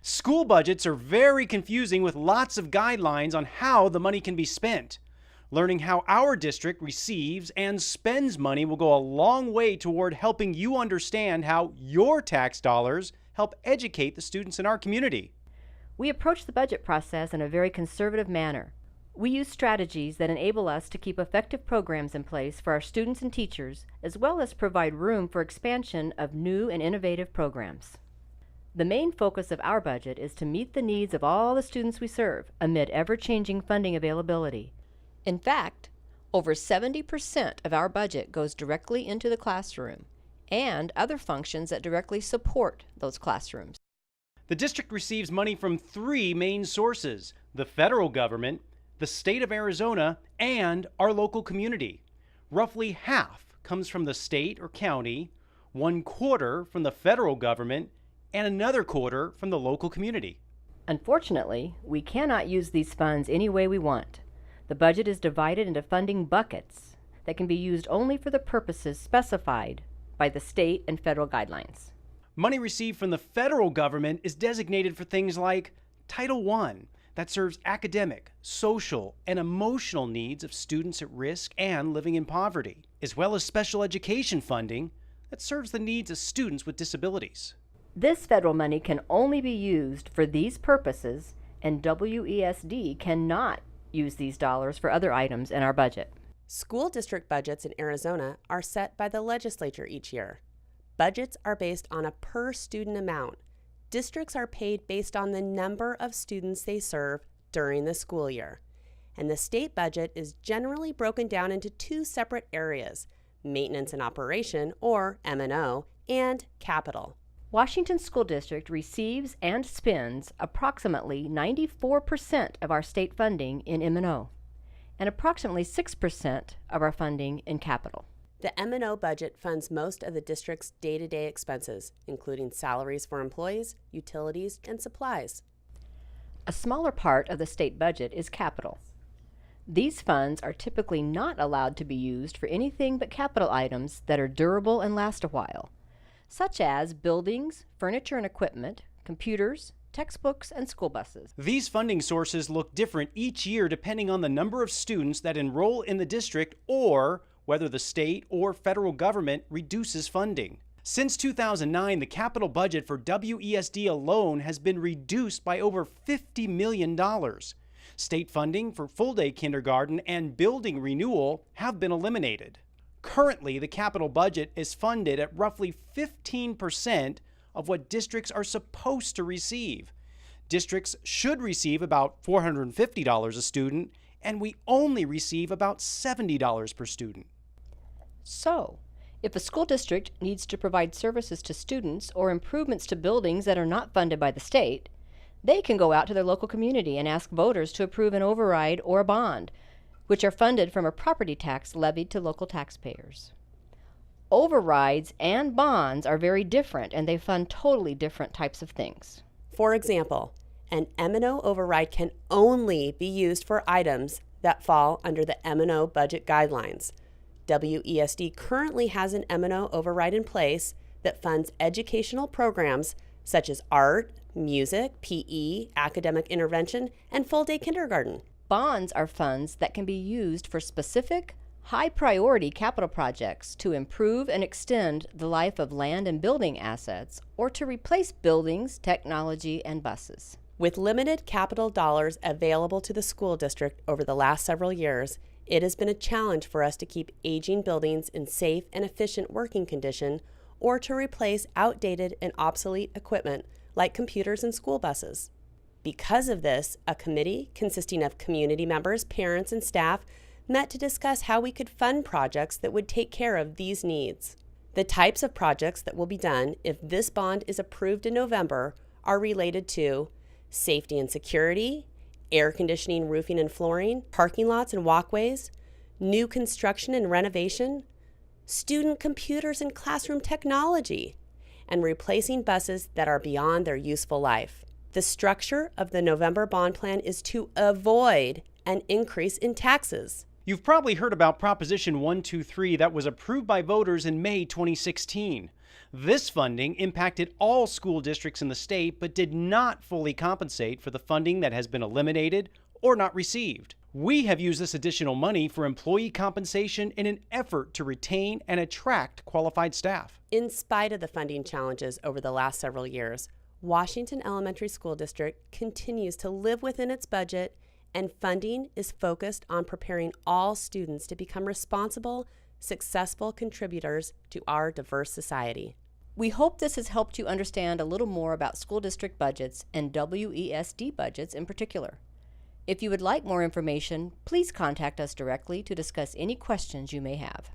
School budgets are very confusing with lots of guidelines on how the money can be spent. Learning how our district receives and spends money will go a long way toward helping you understand how your tax dollars help educate the students in our community. We approach the budget process in a very conservative manner. We use strategies that enable us to keep effective programs in place for our students and teachers, as well as provide room for expansion of new and innovative programs. The main focus of our budget is to meet the needs of all the students we serve amid ever-changing funding availability. In fact, over 70% of our budget goes directly into the classroom and other functions that directly support those classrooms. The district receives money from three main sources: the federal government, the state of Arizona, and our local community. Roughly half comes from the state or county, 1/4 from the federal government, and another 1/4 from the local community. Unfortunately, we cannot use these funds any way we want. The budget is divided into funding buckets that can be used only for the purposes specified by the state and federal guidelines. Money received from the federal government is designated for things like Title I, that serves academic, social, and emotional needs of students at risk and living in poverty, as well as special education funding that serves the needs of students with disabilities. This federal money can only be used for these purposes, and WESD cannot use these dollars for other items in our budget. School district budgets in Arizona are set by the legislature each year. Budgets are based on a per-student amount. Districts are paid based on the number of students they serve during the school year. And the state budget is generally broken down into two separate areas: maintenance and operation, or M&O, and capital. Washington School District receives and spends approximately 94% of our state funding in M&O and approximately 6% of our funding in capital. The M&O budget funds most of the district's day-to-day expenses, including salaries for employees, utilities, and supplies. A smaller part of the state budget is capital. These funds are typically not allowed to be used for anything but capital items that are durable and last a while, such as buildings, furniture and equipment, computers, textbooks, and school buses. These funding sources look different each year depending on the number of students that enroll in the district or whether the state or federal government reduces funding. Since 2009, the capital budget for WESD alone has been reduced by over $50 million. State funding for full-day kindergarten and building renewal have been eliminated. Currently, the capital budget is funded at roughly 15% of what districts are supposed to receive. Districts should receive about $450 a student, and we only receive about $70 per student. So, if a school district needs to provide services to students or improvements to buildings that are not funded by the state, they can go out to their local community and ask voters to approve an override or a bond, which are funded from a property tax levied to local taxpayers. Overrides and bonds are very different, and they fund totally different types of things. For example, an M&O override can only be used for items that fall under the M&O budget guidelines. WESD currently has an M&O override in place that funds educational programs such as art, music, PE, academic intervention, and full-day kindergarten. Bonds are funds that can be used for specific, high-priority capital projects to improve and extend the life of land and building assets or to replace buildings, technology, and buses. With limited capital dollars available to the school district over the last several years, it has been a challenge for us to keep aging buildings in safe and efficient working condition or to replace outdated and obsolete equipment like computers and school buses. Because of this, a committee consisting of community members, parents, and staff met to discuss how we could fund projects that would take care of these needs. The types of projects that will be done if this bond is approved in November are related to safety and security, air conditioning, roofing and flooring, parking lots and walkways, new construction and renovation, student computers and classroom technology, and replacing buses that are beyond their useful life. The structure of the November bond plan is to avoid an increase in taxes. You've probably heard about Proposition 123 that was approved by voters in May 2016. This funding impacted all school districts in the state but did not fully compensate for the funding that has been eliminated or not received. We have used this additional money for employee compensation in an effort to retain and attract qualified staff. In spite of the funding challenges over the last several years, Washington Elementary School District continues to live within its budget, and funding is focused on preparing all students to become responsible, successful contributors to our diverse society. We hope this has helped you understand a little more about school district budgets and WESD budgets in particular. If you would like more information, please contact us directly to discuss any questions you may have.